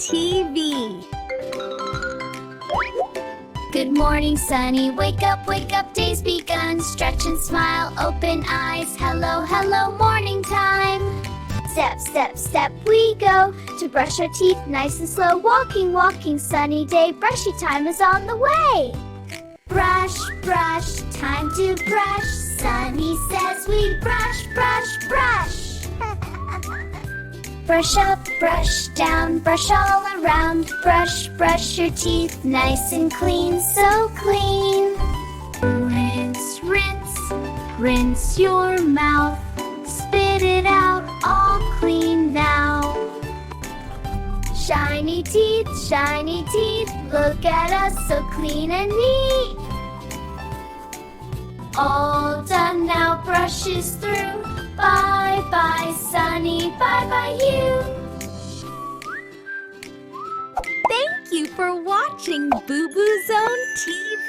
TV. Good morning, Sunny. Wake up, day's begun. Stretch and smile, open eyes. Hello, hello, morning time. Step, step, step, we go to brush our teeth nice and slow. Walking, walking, sunny day. Brushy time is on the way. Brush, brush, time to brush. Sunny says we brush, brush, brush. Brush up, brush down, brush all around. Brush, brush your teeth nice and clean, so clean. Rinse, rinse, rinse your mouth. Spit it out, all clean now. Shiny teeth, look at us so clean and neat. All done now, brushes through. Bye bye, Sunny, bye bye you. Thank you for watching Boo Boo Zone TV.